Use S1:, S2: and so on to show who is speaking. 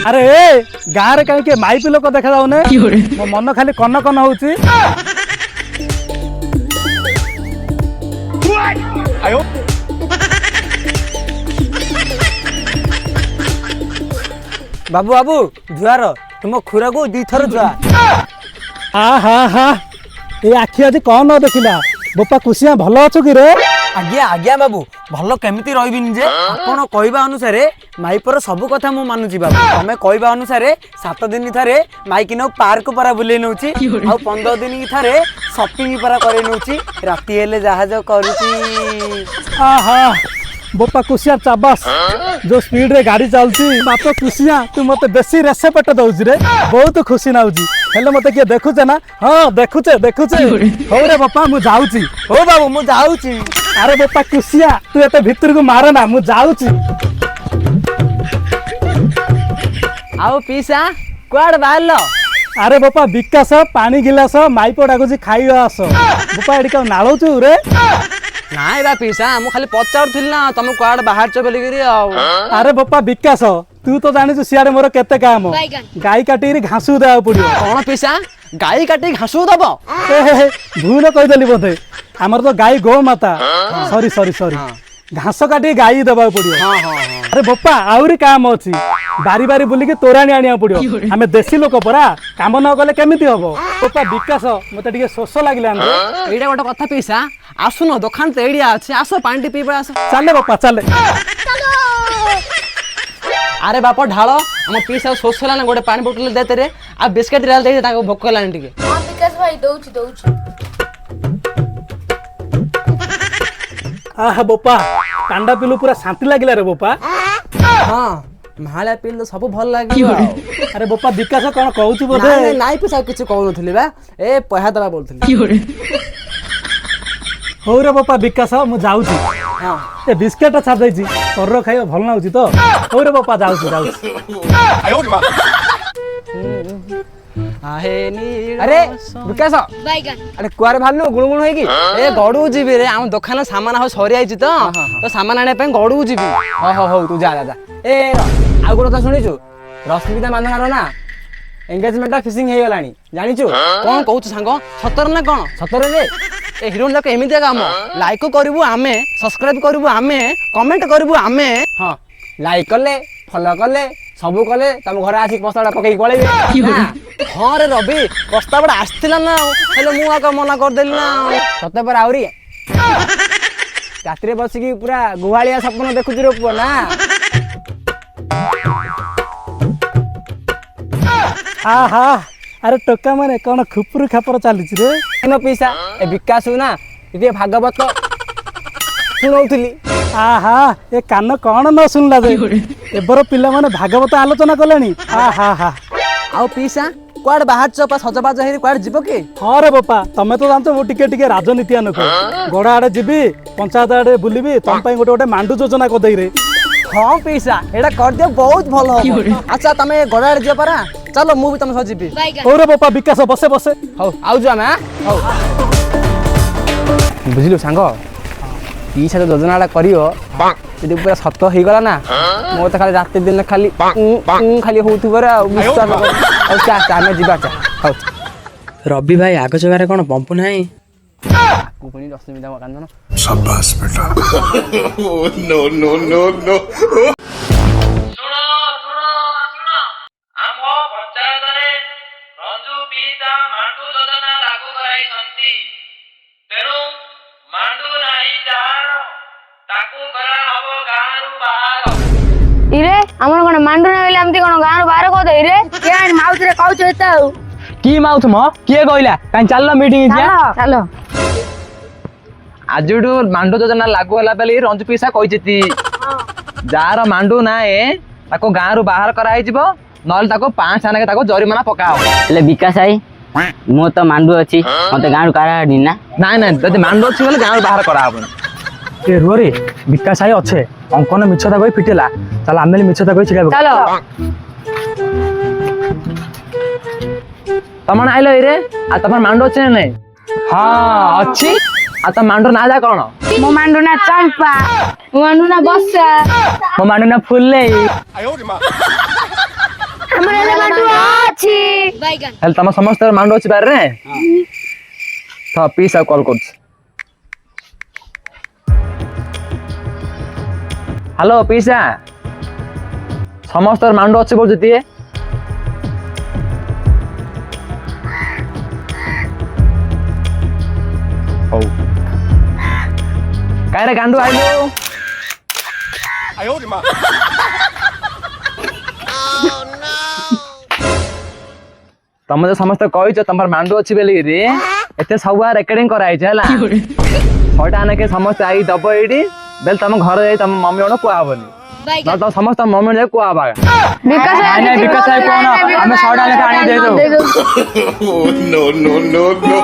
S1: अरे गाँव रे कहीं माइपी लोक देखा जाऊने मो मन खाली कन कन होउची।
S2: बाबू बाबू जुआर तुम खुरा को दी थर जुआ।
S1: हाँ हाँ हाँ ये आखि आज कौन न देखिला बोपा कुशिया भल अच्छु कि रे।
S2: आज्ञा आज्ञा बाबू भल केमिति रहिबिनी जे आपण कहबा अनुसार माइपर सब कथा मु मानुची बाबू। तमे कहबा अनुसार 7 दिन थारे माइक नो पार्क परा बुले नउची आ 15 दिन थारे शॉपिंग परा करे नउची राती हेले जहाज करूची।
S1: आहा बोपा कुशिया चाबास जो स्पीड रे गाड़ी चलती बाप कुशिया तू मते बेसी रेसे पेट दउजी रे बहुत खुशी नाउजी हेले मते के देखुचे ना। हां देखुचे देखुचे हो रे बापा मु जाउची।
S2: हो बाबू मु जाउची।
S1: अरे बापा कुशिया तू एते भीतर को मार ना मु जाउची।
S2: आओ पीसा कुआड बाहरलो।
S1: अरे बापा विकास पानी गिलास माइपो डाकुची खाइयो आस बापा एडी का नाळौचू रे।
S2: नाई बा पीसा मु खाली पचारुथिल ना तुम कुआड बाहर छ बोली गिरी आ।
S1: अरे बापा विकास तू तो जानिछु सियारे मोर केते काम गाई काटी घासु देआ पड़ियो।
S2: कौन पीसा गाई काटी घासु दब
S1: भूल कही देली बोधे हमर तो गाई गो माता सॉरी सॉरी सॉरी घास काटी गाई देबा पड़ियो। अरे बापा आउरी काम अछि बारी बारी बुलिके तोराणी आनिया पड़ियो हमें देसी लोक परा काम न कले केमिति हबो। बापा विकास मते ଟିକେ शोष लागिला
S2: एइडा गोटे कथा पीसा आसुनो दुकान तो एडिया अछि आसो पानी पीबा आसो।
S1: चले बापा चले।
S2: अरे बापा ढालो हम पीसा शोष लाने गोटे पानी बोतल देते रे आ बिस्किट डाल दे ताको भोक लाने टिके।
S3: हां विकास भाई दउची दउची।
S1: आहा बापा कांडा पिलु पूरा शांति लागिला रे बापा।
S2: हां महाला पिल तो सब भल लागियो।
S1: अरे बापा विकास कोन कहउछु बोधे।
S2: नाही नाही पीसा किछ कहउ नथली बा ए पहा दबा बोलथली।
S1: हो रे बापा विकास मु जाउची।
S2: हां
S1: ए बिस्किट छाड़ दैची तोर खाइयो भल ना होची तो हो रे बापा जाउची जाउची।
S2: आहे नी अरे विकास
S3: बैगन
S2: अरे कुआरे भालनु गुणगुण होई की ए गडू जीबी रे हम दुकान सामान हो सरी आइची तो सामान आने पे गडू जीबी। हो हो तू जा जा ए आ गुण तो सुनिछु रश्मिता माननार ना एंगेजमेंट फिशिंग हे गलानी जानिछु कोन कहू सांग सतर ना कोन सतर रे ए हिरोइन जाक एमितिया काम लाइक करबु आमे सब्सक्राइब करबु आमे कमेंट करबु आमे। हां लाइक कले फॉलो कले सबु कले तुम घर आसी प्रस्तावटा पकई पळेबे। हां रे रवि प्रस्तावटा आस्थिला ना हेले मु आका मना कर देली ना सते पर आउरी रात्रि बसी की पूरा गुहालिया सपन देखुची रे पुआ ना।
S1: आहा अरे टोका माने कोन खुपुरु खापर चालिछि रे
S2: एनो पीसा ए विकास ना इते भागवत सुनौथली।
S1: आहा ए कान कोन न सुनला रे एबर पिला माने भागवत आलोचना कलेनी। आहा हा
S2: आउ पीसा कुआड बाहर चपा सजबाज हेरी कुआड जीवो के।
S1: हां रे बापा तमे तो जानतो मो टिके राजनीति आनको गोडा आडे जीबी पंचायत आडे बुलिबी तम पई गोटे मांडू योजना को देई रे।
S2: हां पीसा एडा कर दियो बहुत भलो हो। अच्छा तमे गोडा आडे जे परा चलो मु भी तम सह जीबी।
S1: हो रे बापा विकास बसे बसे
S2: हो आउ जा मैं हो बुझिलो सांग पीसा तो योजनाटा करियो यदि पूरा सत हो गला ना मो तो खाली रात दिन खाली खाली होथु रे विश्वास और चा चा में जीवा चा हो
S4: रवि भाई आग जगारे कौन पंप नाही
S2: को पनि रश्मिता कांदन
S5: शाबाश बेटा। नो नो नो नो
S6: सुनो सुनो सुनो आम पंचायत रे रंजू पीसा मांडू योजना लागू कराई संती तेनु मांडू नाही जाहार ताकू करा हबो गांरू बाहर।
S3: इरे हमर कोन मांडू न होइले हमती कोन गांर बाहर को दे रे के आन माउथ रे कहू एता
S2: की माउथ म के कहला काई चललो मीटिंग
S3: चलो चलो
S2: आजुडू मांडू योजना लागू होला बेली रंजू पीसा कहिजेती जार मांडू नाए ताको गांरू बाहर कराई जिवो नल ताको 5 आने के ताको जरिमाना पकाओ।
S7: ले विकास आई मो तो मांडू अछि मते गांड काढी ना
S2: ना ना जदि मांडू अछि बोले गांरू बाहर करा हबन।
S1: ए रोरे विकास आई अच्छे अंकन मिछता कहि फिटेला चल आमेले मिछता कहि छिड़ाबो।
S3: चलो
S2: तमन आइलो रे आ तमन मांडू अछि नै। हां अछि आ त मांडू ना जा कोन
S3: मो मांडू ना चंपा मो मांडू ना बस्सा
S2: मो मांडू ना फुल्ले
S3: ଆମର ହେଲେ ମାଣ୍ଡୁ ଅଛି
S2: ହେଲେ ତମ ସମସ୍ତଙ୍କର ମାଣ୍ଡୁ ଅଛି ବାରିରେ ତ ପିସା କଲ୍ କରୁଛି। ହ୍ୟାଲୋ ପିସା, ସମସ୍ତଙ୍କର ମାଣ୍ଡୁ ଅଛି କହୁଛୁ ଟିଏ। ହଉ କାହିଁରେ ଗାଣ୍ଡୁ ଆଇଲୁ? ତମେ ତ ସମସ୍ତେ କହିଛ ତମର ମାଣ୍ଡୁ ଅଛି ବୋଲିକିରି ଏତେ ସବୁ ରେକର୍ଡିଂ କରାହେଇଛି ହେଲା। 6ଟା ଆଣକେ ସମସ୍ତେ ଆଇ ଦବ ଏଇଠି ବେଲେ ତମ ଘରେ ଯାଇ ତମ ମମି ମାନଙ୍କୁ କୁହାହବନି। ତମ ସମସ୍ତ ମମି ଯାଇ କୁହାହବା।
S3: ବିକାଶ
S2: ନାଇଁ ନାଇଁ ବିକାଶ ଭାଇ କହୁନ, ଆମେ 6ଟା ଲେଖା ଆଣି ଦେଇଦବୁ।
S5: Oh, no, no, no, no.